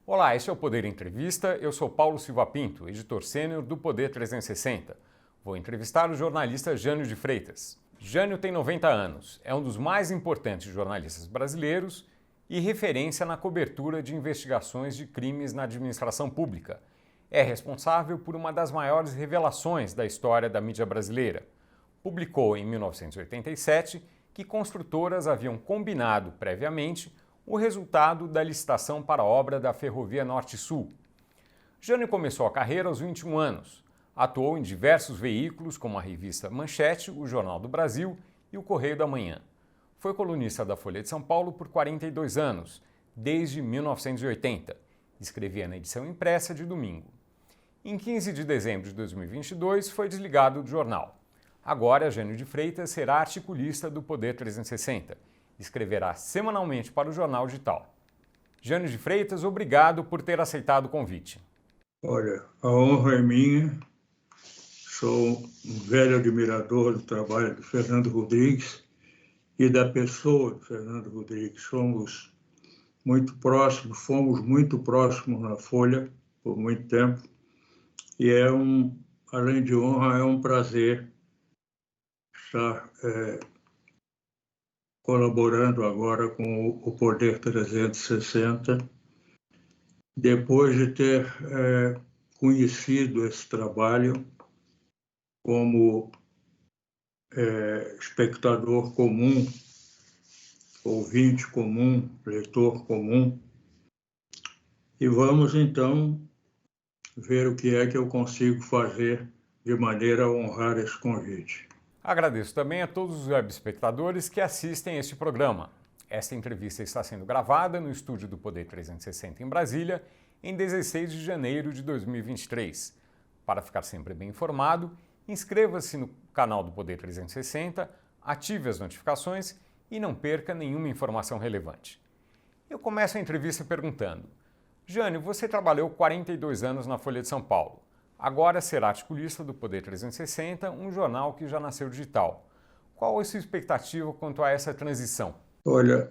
Olá, este é o Poder Entrevista. Eu sou Paulo Silva Pinto, editor sênior do Poder 360. Vou entrevistar o jornalista Jânio de Freitas. Jânio tem 90 anos, é um dos mais importantes jornalistas brasileiros e referência na cobertura de investigações de crimes na administração pública. É responsável por uma das maiores revelações da história da mídia brasileira. Publicou em 1987 que construtoras haviam combinado previamente o resultado da licitação para a obra da Ferrovia Norte-Sul. Jânio começou a carreira aos 21 anos. Atuou em diversos veículos, como a revista Manchete, o Jornal do Brasil e o Correio da Manhã. Foi colunista da Folha de São Paulo por 42 anos, desde 1980. Escrevia na edição impressa de domingo. Em 15 de dezembro de 2022, foi desligado do jornal. Agora, Jânio de Freitas será articulista do Poder 360. Escreverá semanalmente para o Jornal Digital. Jânio de Freitas, obrigado por ter aceitado o convite. Olha, a honra é minha. Sou um velho admirador do trabalho do Fernando Rodrigues e da pessoa do Fernando Rodrigues. Fomos muito próximos na Folha por muito tempo. E além de honra, é um prazer estar colaborando agora com o Poder 360, depois de ter conhecido esse trabalho como espectador comum, ouvinte comum, leitor comum. E vamos, então, ver o que é que eu consigo fazer de maneira a honrar esse convite. Agradeço também a todos os web espectadores que assistem este programa. Esta entrevista está sendo gravada no estúdio do Poder 360 em Brasília, em 16 de janeiro de 2023. Para ficar sempre bem informado, inscreva-se no canal do Poder 360, ative as notificações e não perca nenhuma informação relevante. Eu começo a entrevista perguntando: Jânio, você trabalhou 42 anos na Folha de São Paulo. Agora será articulista do Poder 360, um jornal que já nasceu digital. Qual é a sua expectativa quanto a essa transição? Olha,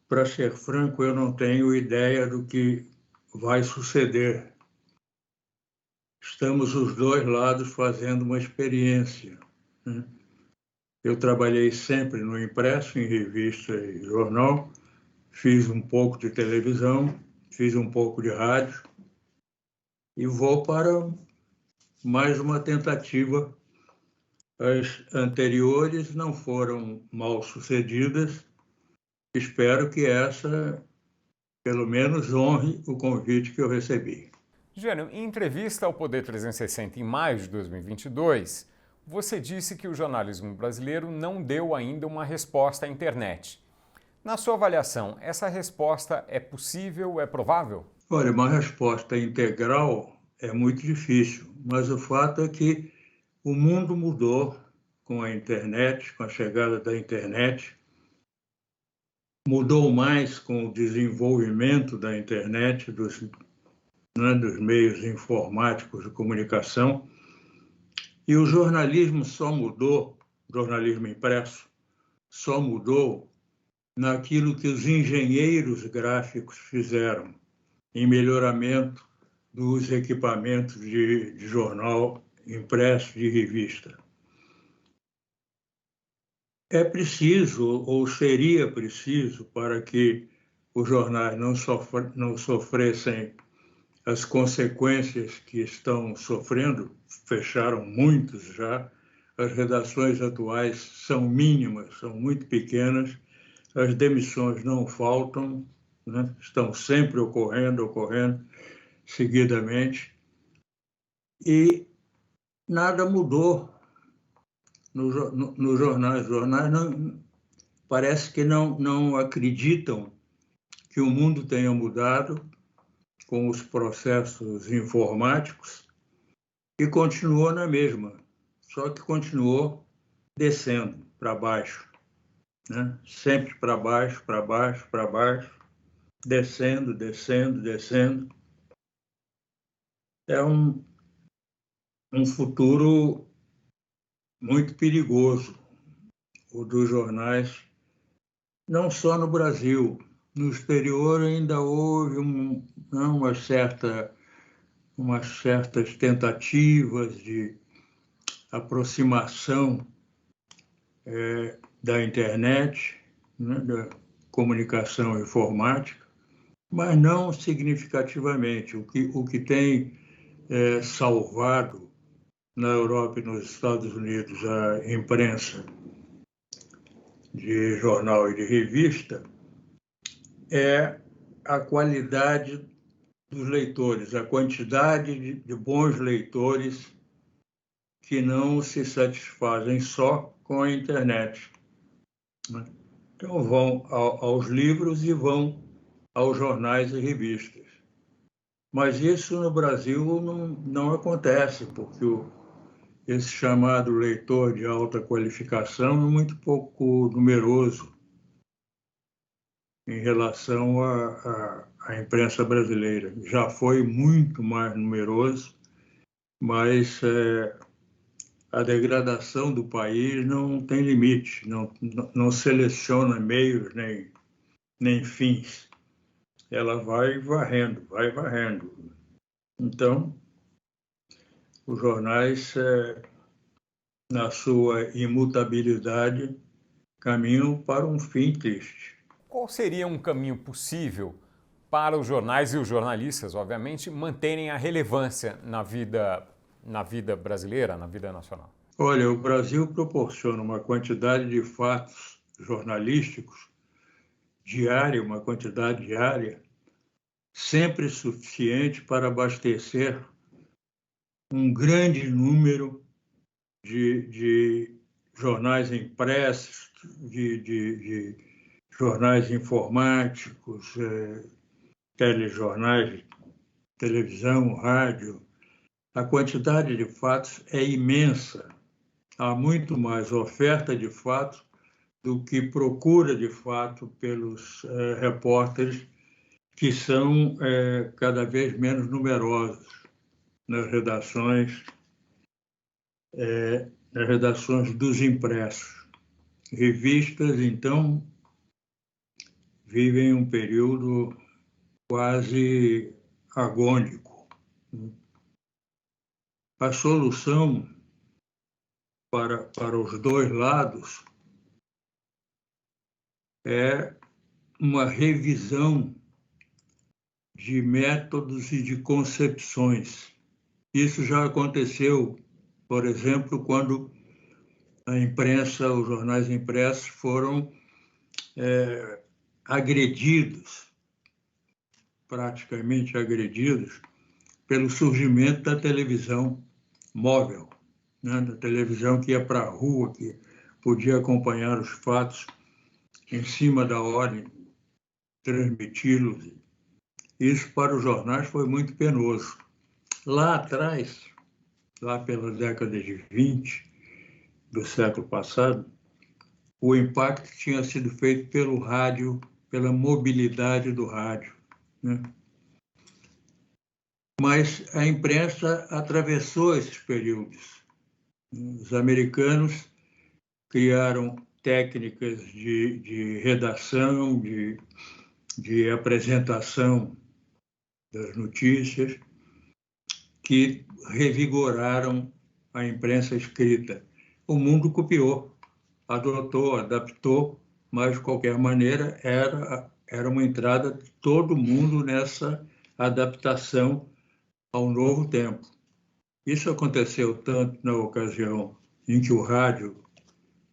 para ser franco, eu não tenho ideia do que vai suceder. Estamos os dois lados fazendo uma experiência, né? Eu trabalhei sempre no impresso, em revista e jornal, fiz um pouco de televisão, fiz um pouco de rádio e vou para mais uma tentativa. As anteriores não foram mal sucedidas. Espero que essa, pelo menos, honre o convite que eu recebi. Jânio, em entrevista ao Poder 360 em maio de 2022, você disse que o jornalismo brasileiro não deu ainda uma resposta à internet. Na sua avaliação, essa resposta é possível, é provável? Olha, uma resposta integral é muito difícil, mas o fato é que o mundo mudou com a internet, com a chegada da internet, mudou mais com o desenvolvimento da internet, dos meios informáticos de comunicação, e o jornalismo o jornalismo impresso, só mudou naquilo que os engenheiros gráficos fizeram, em melhoramento dos equipamentos de jornal impresso, de revista. É preciso, ou seria preciso, para que os jornais não sofressem as consequências que estão sofrendo, fecharam muitos já, as redações atuais são mínimas, são muito pequenas, as demissões não faltam, né? Estão sempre ocorrendo seguidamente, e nada mudou nos jornais. Os jornais parece que não acreditam que o mundo tenha mudado com os processos informáticos e continuou na mesma, só que continuou descendo para baixo, né? Sempre para baixo, descendo. É um futuro muito perigoso, o dos jornais, não só no Brasil. No exterior ainda houve não? Umas certas tentativas de aproximação da internet, né, da comunicação informática, mas não significativamente. O que tem salvado na Europa e nos Estados Unidos a imprensa de jornal e de revista é a qualidade dos leitores, a quantidade de bons leitores que não se satisfazem só com a internet, né? Então vão aos livros e vão aos jornais e revistas. Mas isso no Brasil não acontece, porque esse chamado leitor de alta qualificação é muito pouco numeroso em relação à imprensa brasileira. Já foi muito mais numeroso, mas a degradação do país não tem limite, não seleciona meios nem fins. Ela vai varrendo, vai varrendo. Então, os jornais, na sua imutabilidade, caminham para um fim triste. Qual seria um caminho possível para os jornais e os jornalistas, obviamente, manterem a relevância na vida brasileira, na vida nacional? Olha, o Brasil proporciona uma quantidade de fatos jornalísticos diária, uma quantidade diária, sempre suficiente para abastecer um grande número de jornais impressos, de jornais informáticos, telejornais, televisão, rádio. A quantidade de fatos é imensa. Há muito mais oferta de fatos do que procura de fato pelos repórteres, que são cada vez menos numerosos nas redações dos impressos. Revistas, então, vivem um período quase agônico. A solução para os dois lados é uma revisão de métodos e de concepções. Isso já aconteceu, por exemplo, quando a imprensa, os jornais impressos foram praticamente agredidos, pelo surgimento da televisão móvel, né? Da televisão que ia para a rua, que podia acompanhar os fatos em cima da hora, transmiti-los. Isso para os jornais foi muito penoso. Lá atrás, lá pela década de 20 do século passado, o impacto tinha sido feito pelo rádio, pela mobilidade do rádio, né? Mas a imprensa atravessou esses períodos. Os americanos criaram técnicas de redação, de apresentação das notícias, que revigoraram a imprensa escrita. O mundo copiou, adotou, adaptou, mas, de qualquer maneira, era uma entrada de todo mundo nessa adaptação ao novo tempo. Isso aconteceu tanto na ocasião em que o rádio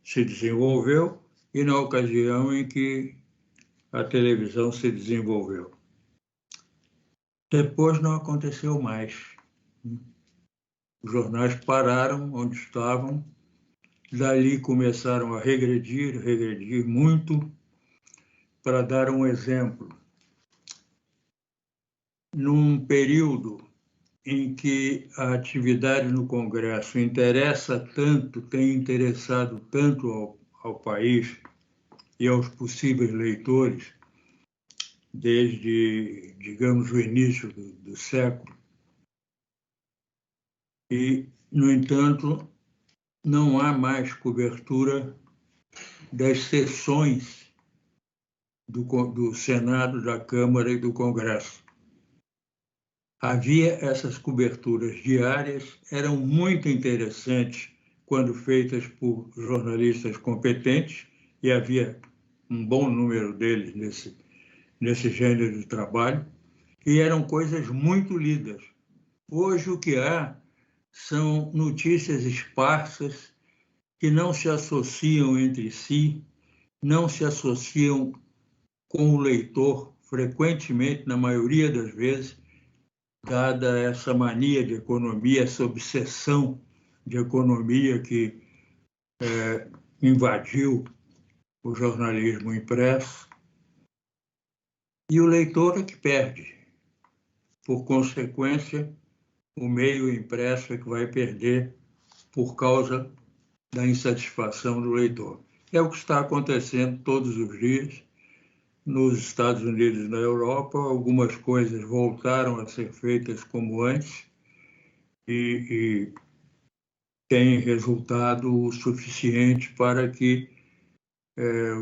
se desenvolveu e na ocasião em que a televisão se desenvolveu. Depois não aconteceu mais. Os jornais pararam onde estavam, dali começaram a regredir muito. Para dar um exemplo, num período em que a atividade no Congresso tem interessado tanto ao país e aos possíveis leitores, desde, digamos, o início do século. E, no entanto, não há mais cobertura das sessões do Senado, da Câmara e do Congresso. Havia essas coberturas diárias, eram muito interessantes quando feitas por jornalistas competentes, e havia um bom número deles nesse gênero de trabalho, e eram coisas muito lidas. Hoje o que há são notícias esparsas que não se associam entre si, não se associam com o leitor frequentemente, na maioria das vezes, dada essa mania de economia, essa obsessão de economia que invadiu o jornalismo impresso, e o leitor é que perde. Por consequência, o meio impresso é que vai perder por causa da insatisfação do leitor. É o que está acontecendo todos os dias nos Estados Unidos e na Europa. Algumas coisas voltaram a ser feitas como antes e têm resultado suficiente para que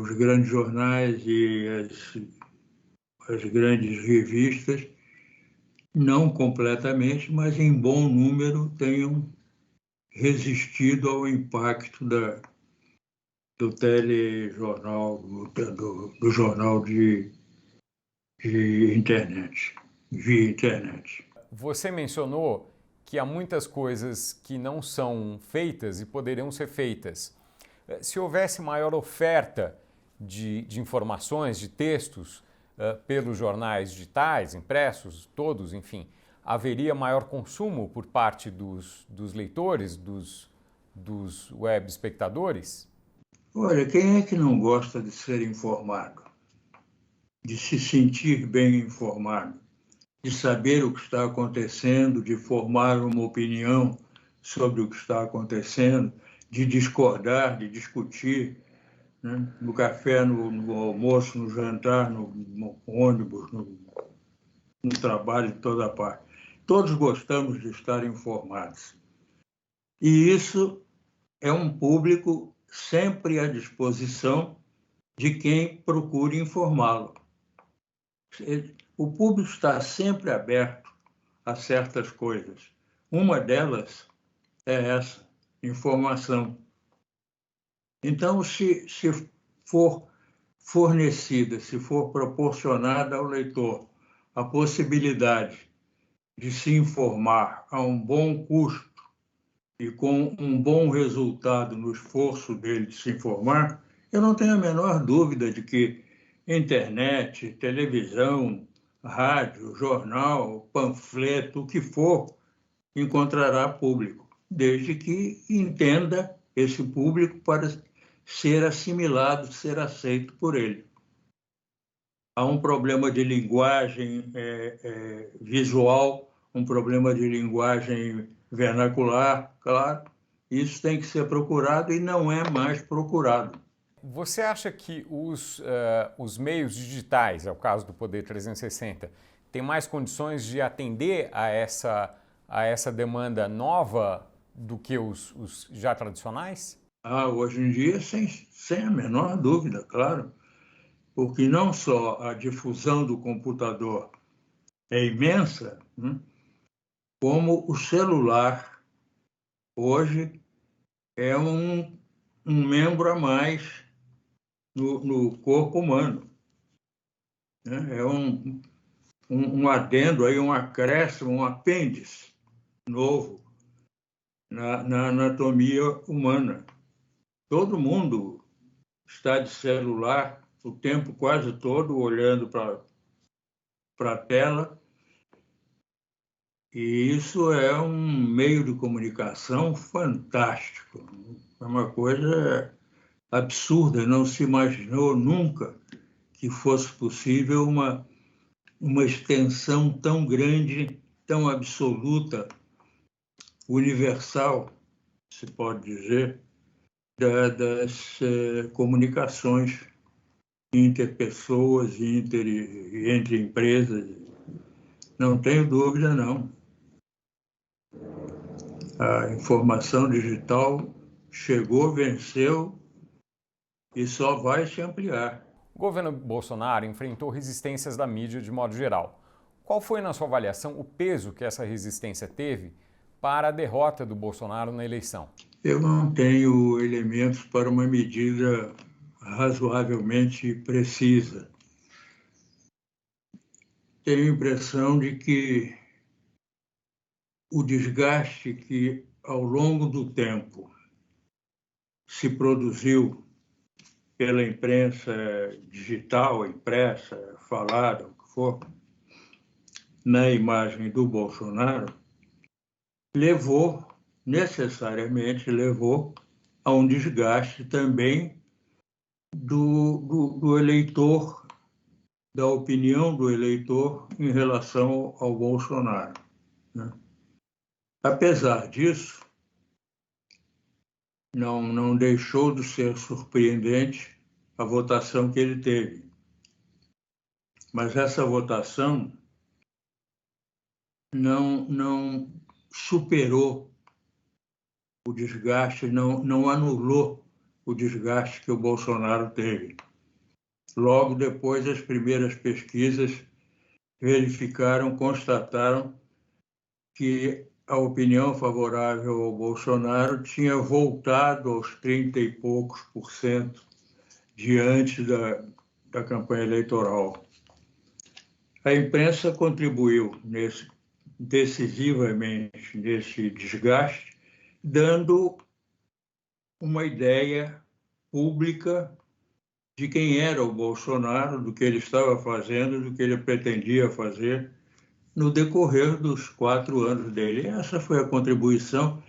os grandes jornais e as grandes revistas, não completamente, mas em bom número, tenham resistido ao impacto do telejornal, do jornal de internet, via internet. Você mencionou que há muitas coisas que não são feitas e poderiam ser feitas. Se houvesse maior oferta de informações, de textos, pelos jornais digitais, impressos, todos, enfim, haveria maior consumo por parte dos leitores, dos web espectadores? Olha, quem é que não gosta de ser informado, de se sentir bem informado, de saber o que está acontecendo, de formar uma opinião sobre o que está acontecendo, de discordar, de discutir, né? No café, no almoço, no jantar, no ônibus, no trabalho, de toda parte. Todos gostamos de estar informados. E isso é um público sempre à disposição de quem procure informá-lo. O público está sempre aberto a certas coisas. Uma delas é essa, informação. Então, se for fornecida, se for proporcionada ao leitor a possibilidade de se informar a um bom custo e com um bom resultado no esforço dele de se informar, eu não tenho a menor dúvida de que internet, televisão, rádio, jornal, panfleto, o que for, encontrará público, desde que entenda esse público para ser assimilado, ser aceito por ele. Há um problema de linguagem visual, um problema de linguagem vernacular, claro. Isso tem que ser procurado e não é mais procurado. Você acha que os meios digitais, é o caso do Poder 360, têm mais condições de atender a essa demanda nova do que os já tradicionais? Hoje em dia, sem a menor dúvida, claro. Porque não só a difusão do computador é imensa, né? Como o celular hoje é um membro a mais no corpo humano, né? É um adendo, aí, um acréscimo, um apêndice novo na anatomia humana. Todo mundo está de celular o tempo quase todo, olhando para a tela, e isso é um meio de comunicação fantástico. É uma coisa absurda, não se imaginou nunca que fosse possível uma extensão tão grande, tão absoluta, universal, se pode dizer, das comunicações interpessoas e entre empresas. Não tenho dúvida, não. A informação digital chegou, venceu e só vai se ampliar. O governo Bolsonaro enfrentou resistências da mídia de modo geral. Qual foi, na sua avaliação, o peso que essa resistência teve para a derrota do Bolsonaro na eleição? Eu não tenho elementos para uma medida razoavelmente precisa. Tenho a impressão de que o desgaste que, ao longo do tempo, se produziu pela imprensa digital, impressa, falada, o que for, na imagem do Bolsonaro, necessariamente levou a um desgaste também do eleitor, da opinião do eleitor em relação ao Bolsonaro, né? Apesar disso, não deixou de ser surpreendente a votação que ele teve. Mas essa votação não superou o desgaste, não anulou o desgaste que o Bolsonaro teve. Logo depois, as primeiras pesquisas constataram que a opinião favorável ao Bolsonaro tinha voltado aos 30 e poucos por cento diante da campanha eleitoral. A imprensa contribuiu decisivamente nesse desgaste, dando uma ideia pública de quem era o Bolsonaro, do que ele estava fazendo, do que ele pretendia fazer no decorrer dos 4 anos dele. Essa foi a contribuição.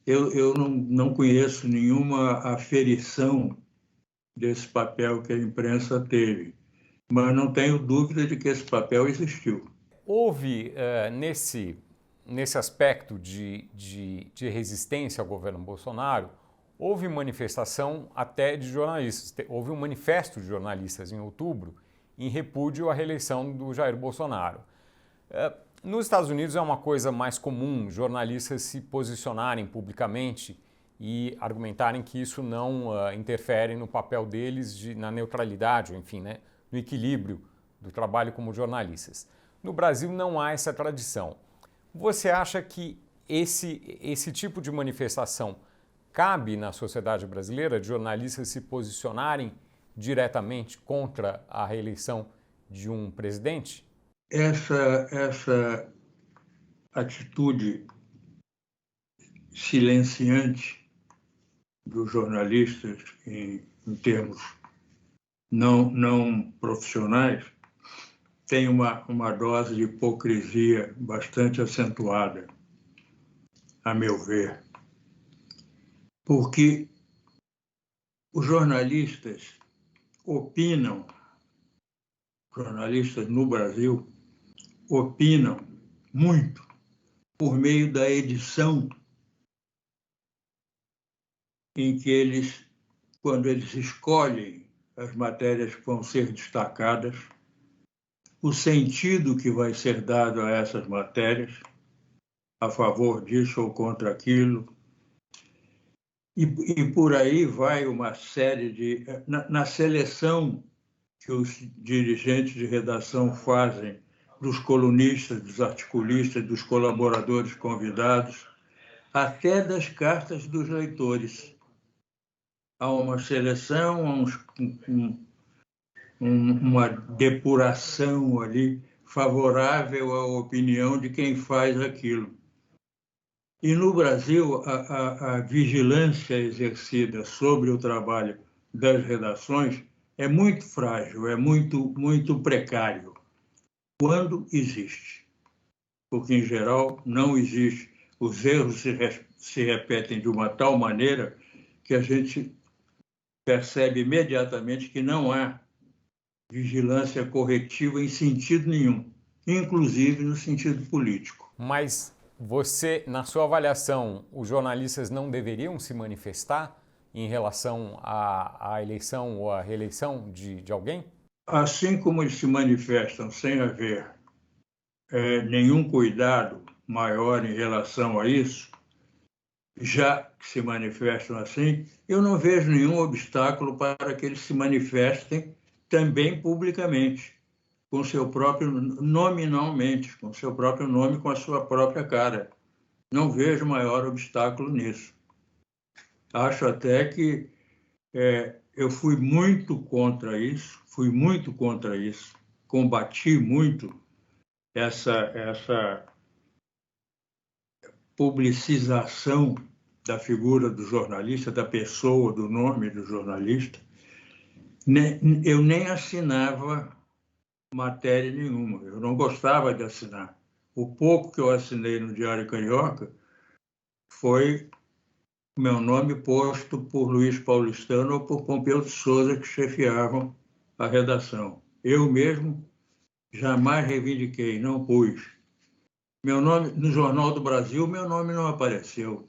Eu não conheço nenhuma aferição desse papel que a imprensa teve, mas não tenho dúvida de que esse papel existiu. Houve, nesse aspecto de resistência ao governo Bolsonaro, houve manifestação até de jornalistas. Houve um manifesto de jornalistas em outubro em repúdio à reeleição do Jair Bolsonaro. Nos Estados Unidos é uma coisa mais comum jornalistas se posicionarem publicamente e argumentarem que isso não interfere no papel deles na neutralidade, ou enfim, né, no equilíbrio do trabalho como jornalistas. No Brasil não há essa tradição. Você acha que esse tipo de manifestação cabe na sociedade brasileira, de jornalistas se posicionarem diretamente contra a reeleição de um presidente? Essa atitude silenciante dos jornalistas em termos não profissionais tem uma dose de hipocrisia bastante acentuada, a meu ver. Porque os jornalistas no Brasil opinam muito por meio da edição em que quando eles escolhem as matérias que vão ser destacadas, o sentido que vai ser dado a essas matérias, a favor disso ou contra aquilo, e por aí vai uma série na seleção que os dirigentes de redação fazem dos colunistas, dos articulistas, dos colaboradores convidados, até das cartas dos leitores. Há uma seleção, uma depuração ali favorável à opinião de quem faz aquilo. E no Brasil, a vigilância exercida sobre o trabalho das redações é muito frágil, é muito precário, quando existe. Porque, em geral, não existe. Os erros se repetem de uma tal maneira que a gente percebe imediatamente que não há vigilância corretiva em sentido nenhum, inclusive no sentido político. Mas você, na sua avaliação, os jornalistas não deveriam se manifestar em relação à eleição ou à reeleição de alguém? Assim como eles se manifestam sem haver nenhum cuidado maior em relação a isso, já que se manifestam assim, eu não vejo nenhum obstáculo para que eles se manifestem também publicamente. com seu próprio, nominalmente, com seu próprio nome, com a sua própria cara. Não vejo maior obstáculo nisso. Acho até que eu fui muito contra isso, combati muito essa publicização da figura do jornalista, da pessoa, do nome do jornalista. Eu nem assinava matéria nenhuma, eu não gostava de assinar. O pouco que eu assinei no Diário Carioca foi meu nome posto por Luiz Paulistano ou por Pompeu de Souza, que chefiavam a redação. Eu mesmo jamais reivindiquei, não pus. Meu nome, no Jornal do Brasil, meu nome não apareceu.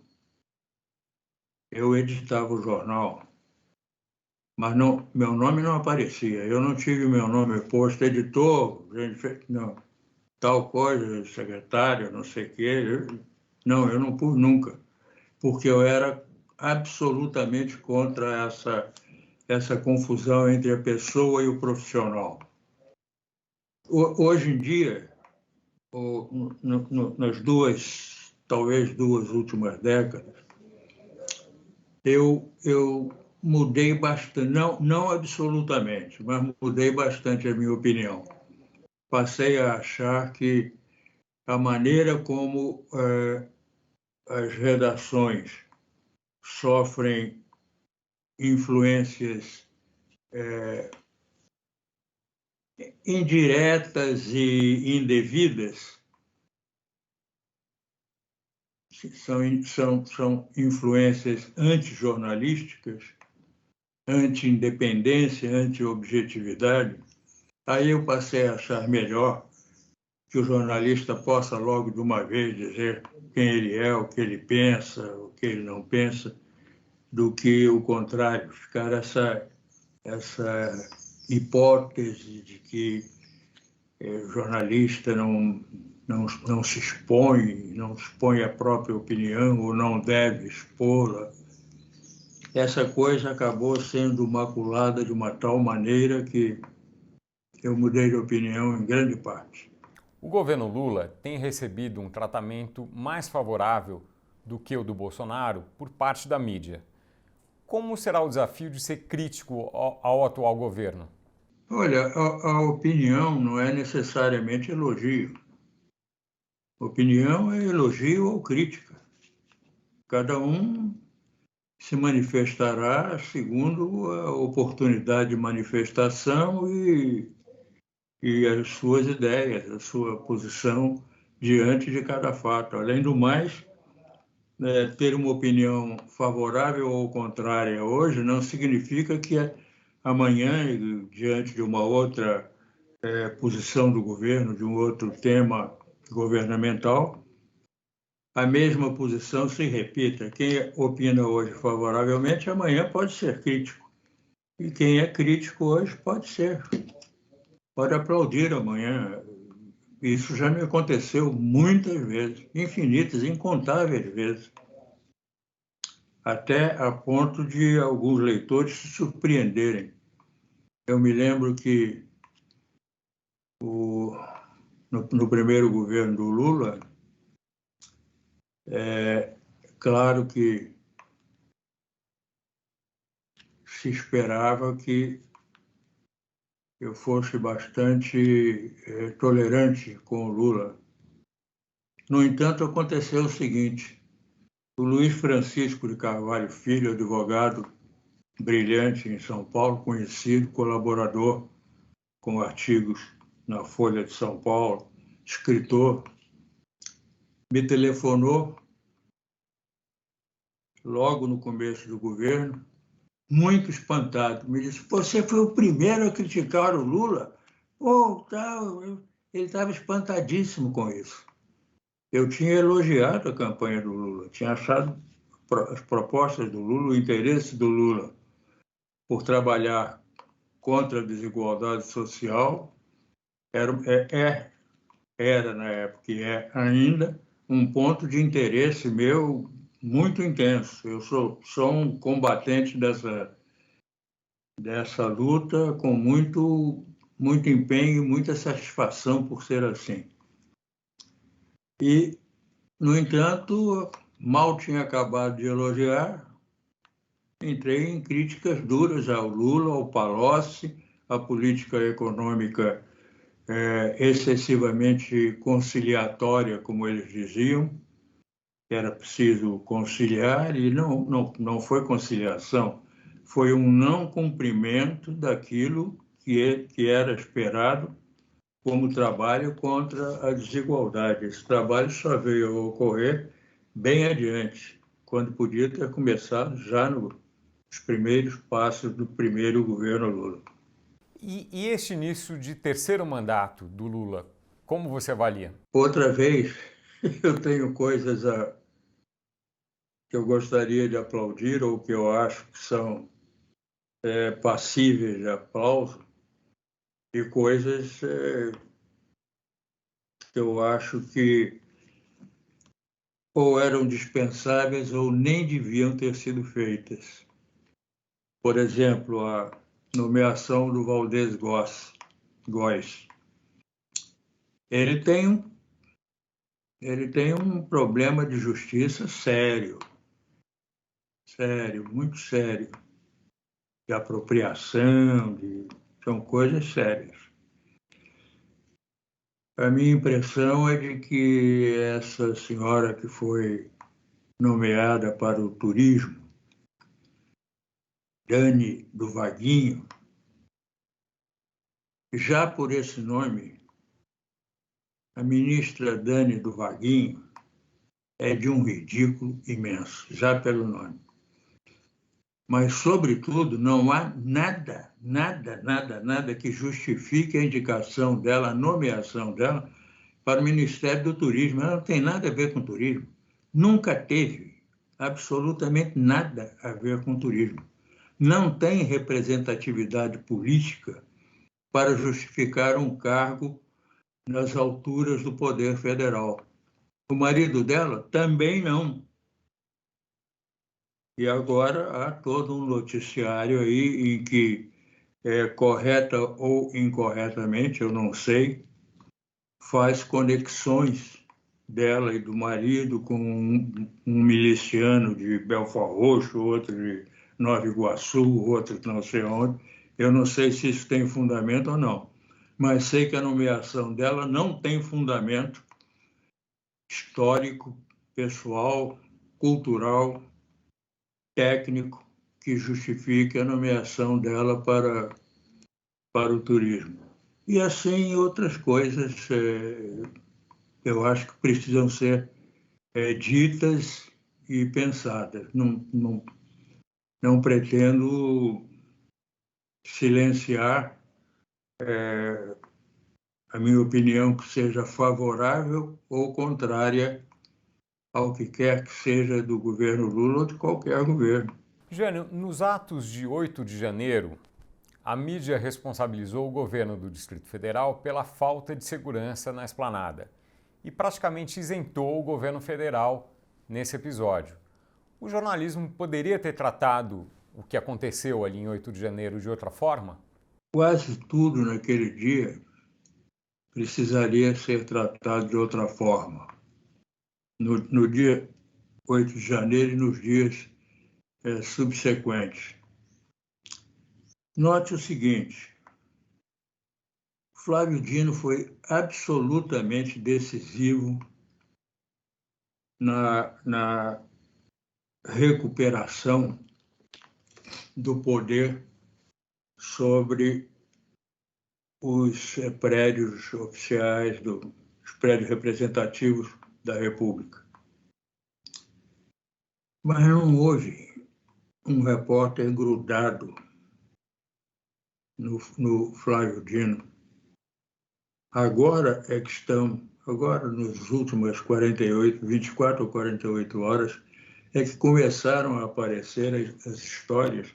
Eu editava o jornal, mas não, meu nome não aparecia. Eu não tive meu nome posto, editor, não, tal coisa, secretário, não sei o quê. Não, eu não pus nunca, porque eu era absolutamente contra essa confusão entre a pessoa e o profissional. Hoje em dia, nas talvez duas últimas décadas, eu mudei bastante, não absolutamente, mas mudei bastante a minha opinião. Passei a achar que a maneira como as redações sofrem influências indiretas e indevidas são influências antijornalísticas, anti-independência, anti-objetividade. Aí eu passei a achar melhor que o jornalista possa logo de uma vez dizer quem ele é, o que ele pensa, o que ele não pensa, do que o contrário, ficar essa hipótese de que o jornalista não se expõe a própria opinião ou não deve expô-la. Essa coisa acabou sendo maculada de uma tal maneira que eu mudei de opinião em grande parte. O governo Lula tem recebido um tratamento mais favorável do que o do Bolsonaro por parte da mídia. Como será o desafio de ser crítico ao atual governo? Olha, a opinião não é necessariamente elogio. Opinião é elogio ou crítica. Cada um se manifestará segundo a oportunidade de manifestação e as suas ideias, a sua posição diante de cada fato. Além do mais, ter uma opinião favorável ou contrária hoje não significa que amanhã, diante de uma outra posição do governo, de um outro tema governamental, a mesma posição se repita. Quem opina hoje favoravelmente, amanhã pode ser crítico. E quem é crítico hoje pode aplaudir amanhã. Isso já me aconteceu muitas vezes, infinitas, incontáveis vezes, até a ponto de alguns leitores se surpreenderem. Eu me lembro que no primeiro governo do Lula, claro que se esperava que eu fosse bastante tolerante com o Lula. No entanto, aconteceu o seguinte: o Luiz Francisco de Carvalho Filho, advogado brilhante em São Paulo, conhecido, colaborador com artigos na Folha de São Paulo, escritor, me telefonou logo no começo do governo, muito espantado. Me disse: você foi o primeiro a criticar o Lula? Ele estava espantadíssimo com isso. Eu tinha elogiado a campanha do Lula, tinha achado as propostas do Lula, o interesse do Lula por trabalhar contra a desigualdade social era na época e é ainda um ponto de interesse meu muito intenso. Eu sou um combatente dessa luta com muito muito empenho e muita satisfação por ser assim. E, no entanto, mal tinha acabado de elogiar, entrei em críticas duras ao Lula, ao Palocci, à política econômica excessivamente conciliatória, como eles diziam, que era preciso conciliar, e não foi conciliação, foi um não cumprimento daquilo que era esperado como trabalho contra a desigualdade. Esse trabalho só veio a ocorrer bem adiante, quando podia ter começado já nos primeiros passos do primeiro governo Lula. E este início de terceiro mandato do Lula, como você avalia? Outra vez, eu tenho coisas que eu gostaria de aplaudir ou que eu acho que são passíveis de aplauso, e coisas que eu acho que ou eram dispensáveis ou nem deviam ter sido feitas. Por exemplo, a nomeação do Valdez Góes. Ele tem um problema de justiça sério, muito sério, de apropriação, são coisas sérias. A minha impressão é de que essa senhora que foi nomeada para o turismo, Dani do Vaguinho, já por esse nome, a ministra Dani do Vaguinho é de um ridículo imenso, já pelo nome. Mas, sobretudo, não há nada que justifique a indicação dela, a nomeação dela para o Ministério do Turismo. Ela não tem nada a ver com turismo. Nunca teve absolutamente nada a ver com turismo. Não tem representatividade política para justificar um cargo nas alturas do poder federal. O marido dela também não. E agora há todo um noticiário aí em que, correta ou incorretamente, eu não sei, faz conexões dela e do marido com um miliciano de Belford Roxo, outro de Nova Iguaçu, outro de não sei onde. Eu não sei se isso tem fundamento ou não, mas sei que a nomeação dela não tem fundamento histórico, pessoal, cultural, técnico, que justifique a nomeação dela para o turismo. E assim outras coisas eu acho que precisam ser ditas e pensadas. Não pretendo silenciar a minha opinião que seja favorável ou contrária ao que quer que seja do governo Lula ou de qualquer governo. Jânio, nos atos de 8 de janeiro, a mídia responsabilizou o governo do Distrito Federal pela falta de segurança na esplanada e praticamente isentou o governo federal nesse episódio. O jornalismo poderia ter tratado o que aconteceu ali em 8 de janeiro de outra forma? Quase tudo naquele dia precisaria ser tratado de outra forma. No dia 8 de janeiro e nos dias subsequentes. Note o seguinte: Flávio Dino foi absolutamente decisivo na recuperação do poder sobre os prédios oficiais, os prédios representativos da República. Mas não houve um repórter grudado no Flávio Dino. Agora é que nas últimas 24 ou 48 horas, é que começaram a aparecer as histórias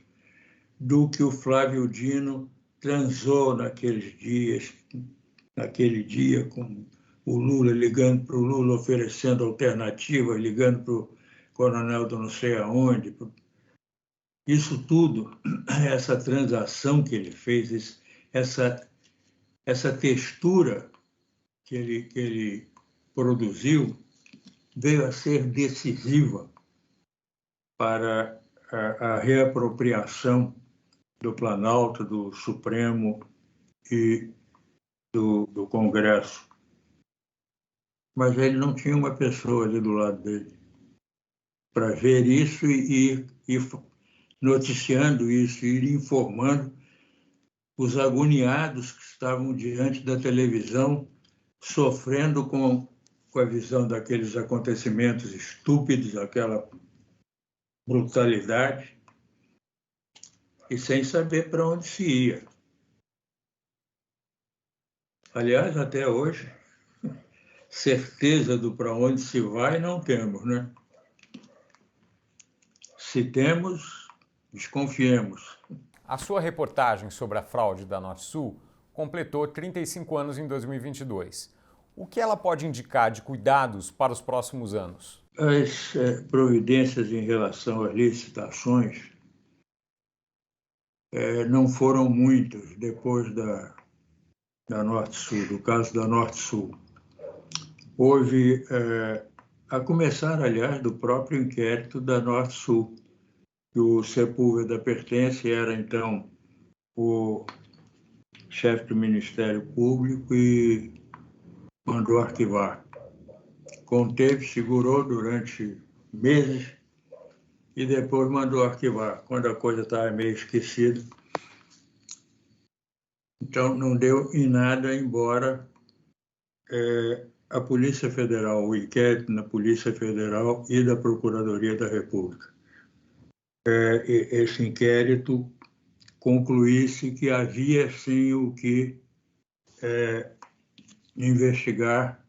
do que o Flávio Dino transou naquele dia, com o Lula, ligando para o Lula, oferecendo alternativas, ligando para o coronel do não sei aonde. Isso tudo, essa transação que ele fez, essa essa textura que ele produziu veio a ser decisiva para a reapropriação do Planalto, do Supremo e do Congresso. Mas ele não tinha uma pessoa ali do lado dele para ver isso e ir noticiando isso, ir informando os agoniados que estavam diante da televisão, sofrendo com a visão daqueles acontecimentos estúpidos, aquela brutalidade, e sem saber para onde se ia. Aliás, até hoje, certeza do para onde se vai não temos, né? Se temos, desconfiemos. A sua reportagem sobre a fraude da Norte-Sul completou 35 anos em 2022. O que ela pode indicar de cuidados para os próximos anos? As providências em relação às licitações não foram muitas depois da Norte-Sul, do caso da Norte-Sul. Houve, a começar, aliás, do próprio inquérito da Norte-Sul, que o Sepúlveda pertence, era então o chefe do Ministério Público e mandou arquivar. Conteve, segurou durante meses e depois mandou arquivar, quando a coisa estava meio esquecida. Então, não deu em nada, embora a Polícia Federal, o inquérito na Polícia Federal e da Procuradoria da República. Esse inquérito concluísse que havia, sim, o que investigar,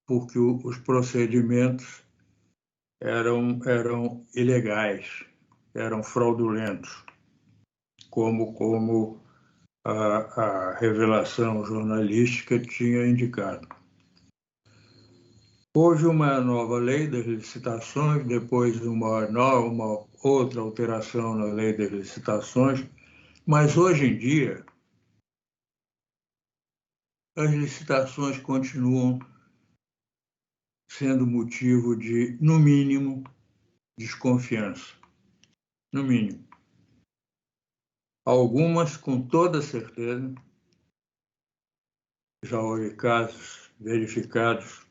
porque os procedimentos eram ilegais, eram fraudulentos, como a revelação jornalística tinha indicado. Houve uma nova lei das licitações, depois uma outra alteração na lei das licitações, mas hoje em dia as licitações continuam sendo motivo de, no mínimo, desconfiança. No mínimo. Algumas, com toda certeza, já houve casos verificados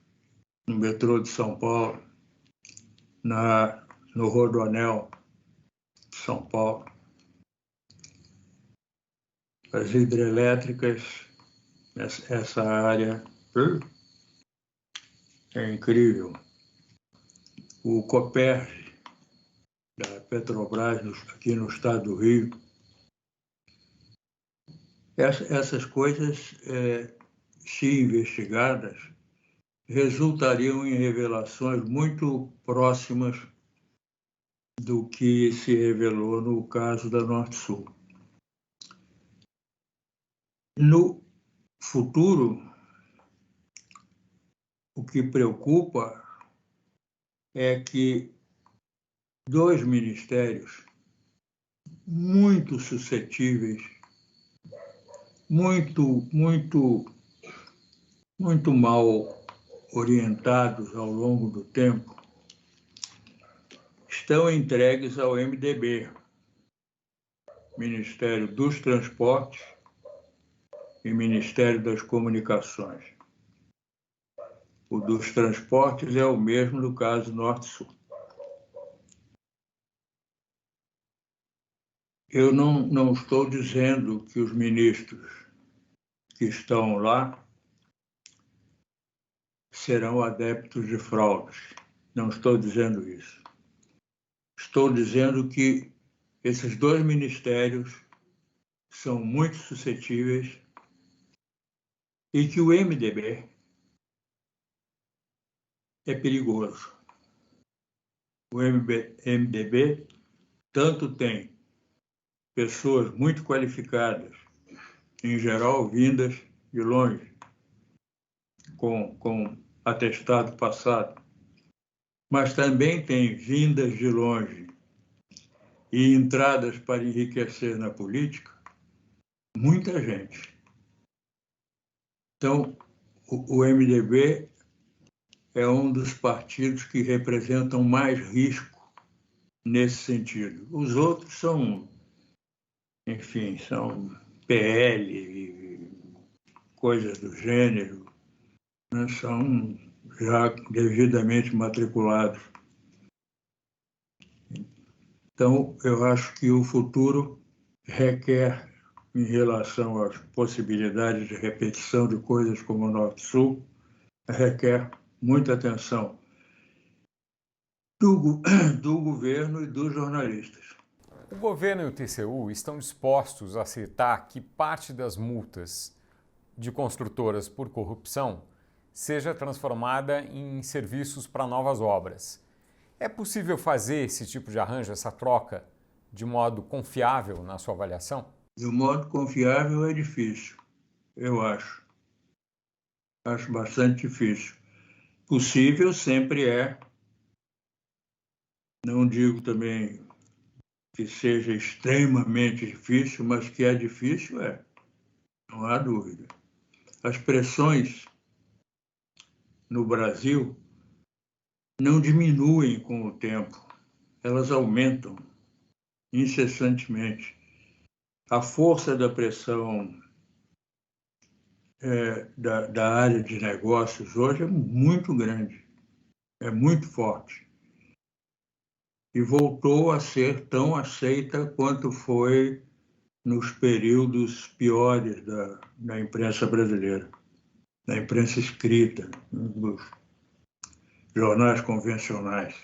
no metrô de São Paulo, no Rodoanel de São Paulo. As hidrelétricas, essa área é incrível. O Copérg, da Petrobras, aqui no estado do Rio. Essas coisas, se investigadas, resultariam em revelações muito próximas do que se revelou no caso da Norte-Sul. No futuro, o que preocupa é que dois ministérios muito suscetíveis, muito mal orientados ao longo do tempo, estão entregues ao MDB, Ministério dos Transportes e Ministério das Comunicações. O dos Transportes é o mesmo do caso Norte-Sul. Eu não estou dizendo que os ministros que estão lá serão adeptos de fraudes. Não estou dizendo isso. Estou dizendo que esses dois ministérios são muito suscetíveis e que o MDB é perigoso. O MDB tanto tem pessoas muito qualificadas, em geral vindas de longe, com atestado passado, mas também tem vindas de longe e entradas para enriquecer na política, muita gente Então, o MDB é um dos partidos que representam mais risco nesse sentido. Os outros são, enfim, são PL e coisas do gênero, né? São já devidamente matriculados. Então, eu acho que o futuro requer, em relação às possibilidades de repetição de coisas como o Norte-Sul, requer muita atenção do governo e dos jornalistas. O governo e o TCU estão dispostos a aceitar que parte das multas de construtoras por corrupção seja transformada em serviços para novas obras. É possível fazer esse tipo de arranjo, essa troca, de modo confiável na sua avaliação? De um modo confiável é difícil, eu acho. Acho bastante difícil. Possível sempre é. Não digo também que seja extremamente difícil, mas que é difícil, é. Não há dúvida. As pressões no Brasil não diminuem com o tempo, elas aumentam incessantemente. A força da pressão da área de negócios hoje é muito grande, é muito forte. E voltou a ser tão aceita quanto foi nos períodos piores da imprensa brasileira, da imprensa escrita, dos jornais convencionais.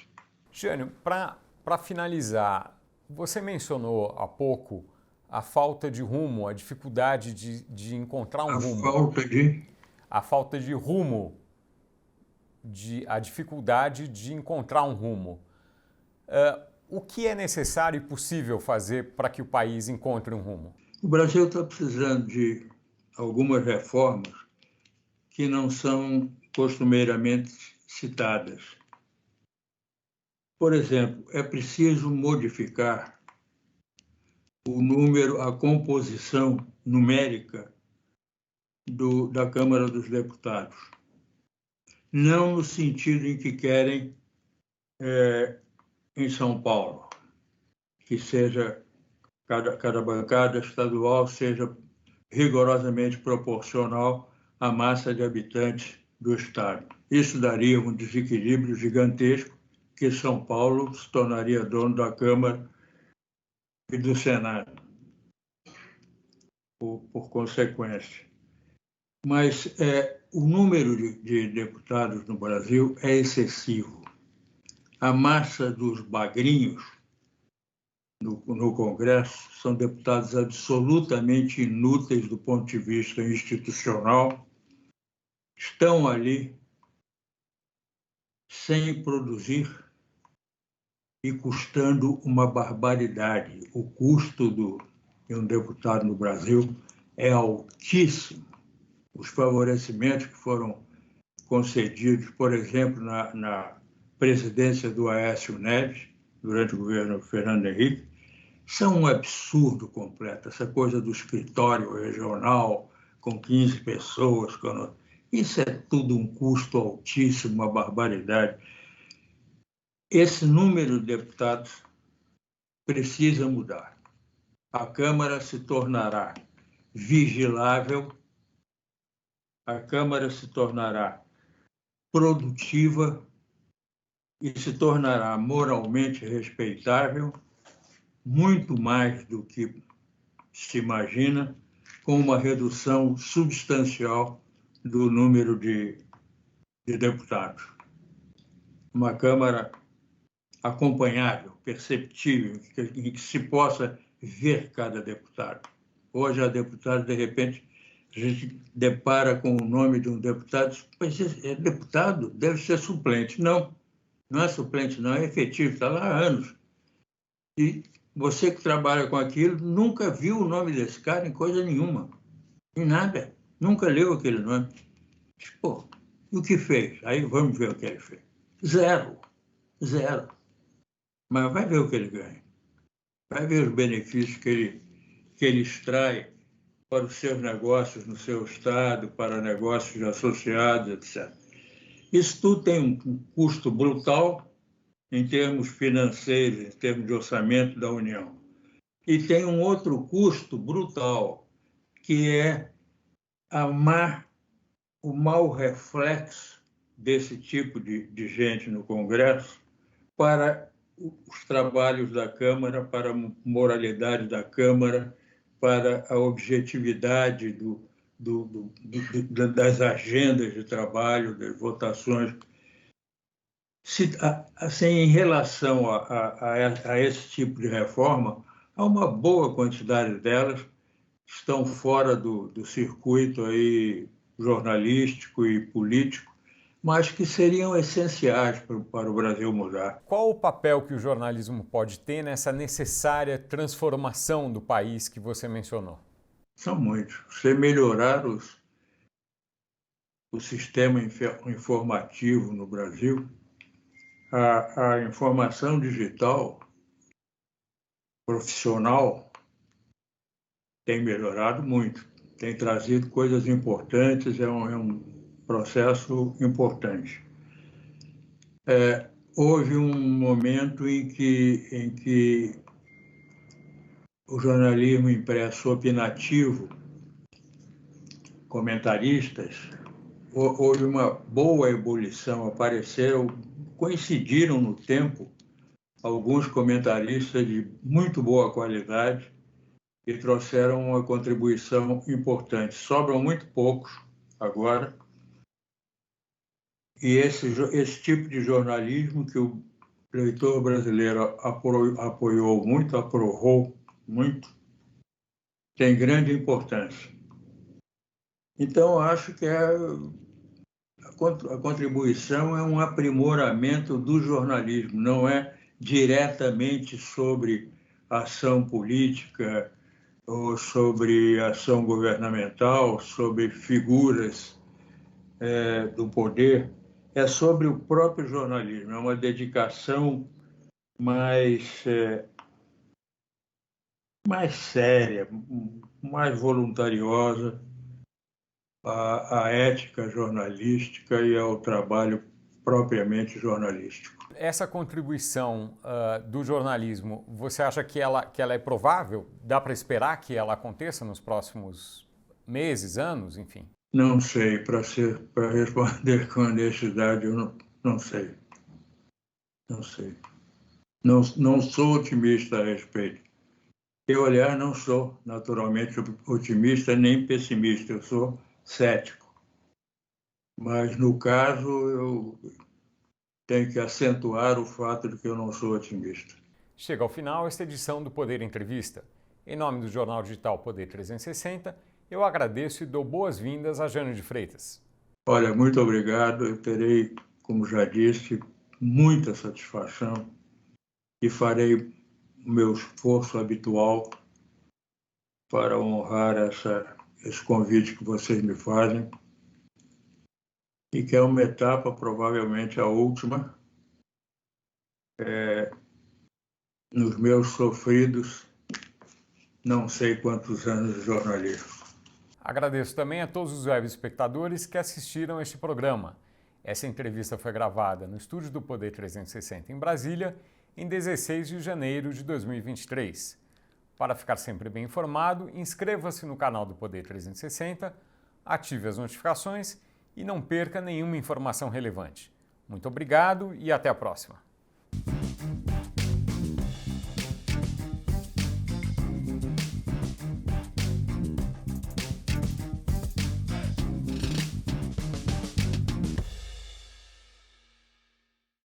Jânio, para finalizar, você mencionou há pouco a falta de rumo, a dificuldade de encontrar um rumo. A falta de rumo, a dificuldade de encontrar um rumo. O que é necessário e possível fazer para que o país encontre um rumo? O Brasil está precisando de algumas reformas que não são costumeiramente citadas. Por exemplo, é preciso modificar o número, a composição numérica da Câmara dos Deputados. Não no sentido em que querem em São Paulo, que seja cada bancada estadual seja rigorosamente proporcional à massa de habitantes do Estado. Isso daria um desequilíbrio gigantesco, que São Paulo se tornaria dono da Câmara e do Senado, por consequência. Mas o número de deputados no Brasil é excessivo. A massa dos bagrinhos no Congresso são deputados absolutamente inúteis do ponto de vista institucional, estão ali sem produzir e custando uma barbaridade. O custo de um deputado no Brasil é altíssimo. Os favorecimentos que foram concedidos, por exemplo, na presidência do Aécio Neves, durante o governo Fernando Henrique, são um absurdo completo. Essa coisa do escritório regional com 15 pessoas, isso é tudo um custo altíssimo, uma barbaridade. Esse número de deputados precisa mudar. A Câmara se tornará vigilável, a Câmara se tornará produtiva e se tornará moralmente respeitável, muito mais do que se imagina, com uma redução substancial do número de deputados. Uma Câmara acompanhável, perceptível, em que se possa ver cada deputado. Hoje, há deputados, de repente, a gente depara com o nome de um deputado, mas é deputado, deve ser suplente. Não, não é suplente, não, é efetivo, está lá há anos. E você que trabalha com aquilo nunca viu o nome desse cara em coisa nenhuma, em nada, nunca leu aquele nome. Pô, e o que fez? Aí vamos ver o que ele fez. Zero. Mas vai ver o que ele ganha. Vai ver os benefícios que ele extrai para os seus negócios no seu estado, para negócios associados, etc. Isso tudo tem um custo brutal em termos financeiros, em termos de orçamento da União. E tem um outro custo brutal, que é o mau reflexo desse tipo de gente no Congresso para os trabalhos da Câmara, para a moralidade da Câmara, para a objetividade das agendas de trabalho, das votações. Assim, em relação a esse tipo de reforma, há uma boa quantidade delas que estão fora do circuito aí jornalístico e político, mas que seriam essenciais para o Brasil mudar. Qual o papel que o jornalismo pode ter nessa necessária transformação do país que você mencionou? São muitos. Você melhorar o sistema informativo no Brasil, a informação digital profissional tem melhorado muito, tem trazido coisas importantes, é um processo importante. Houve um momento em que o jornalismo impresso opinativo, comentaristas, houve uma boa ebulição, coincidiram no tempo alguns comentaristas de muito boa qualidade e trouxeram uma contribuição importante. Sobram muito poucos agora, e esse tipo de jornalismo que o leitor brasileiro apoiou muito, aprovou muito, tem grande importância. Então, acho que a contribuição é um aprimoramento do jornalismo, não é diretamente sobre ação política ou sobre ação governamental, sobre figuras do poder, é sobre o próprio jornalismo, é uma dedicação mais séria, mais voluntariosa à ética jornalística e ao trabalho propriamente jornalístico. Essa contribuição do jornalismo, você acha que ela é provável? Dá para esperar que ela aconteça nos próximos meses, anos, enfim? Não sei, para responder com honestidade, eu não sei. Não sei. Não sou otimista a respeito. Eu, aliás, não sou naturalmente otimista nem pessimista, eu sou cético. Mas, no caso, eu tenho que acentuar o fato de que eu não sou otimista. Chega ao final esta edição do Poder Entrevista. Em nome do jornal digital Poder 360, eu agradeço e dou boas-vindas a Jânio de Freitas. Olha, muito obrigado. Eu terei, como já disse, muita satisfação e farei o meu esforço habitual para honrar esse convite que vocês me fazem e que é uma etapa, provavelmente a última, nos meus sofridos não sei quantos anos de jornalismo. Agradeço também a todos os web espectadores que assistiram a este programa. Essa entrevista foi gravada no estúdio do Poder 360 em Brasília, em 16 de janeiro de 2023. Para ficar sempre bem informado, inscreva-se no canal do Poder 360, ative as notificações e não perca nenhuma informação relevante. Muito obrigado e até a próxima.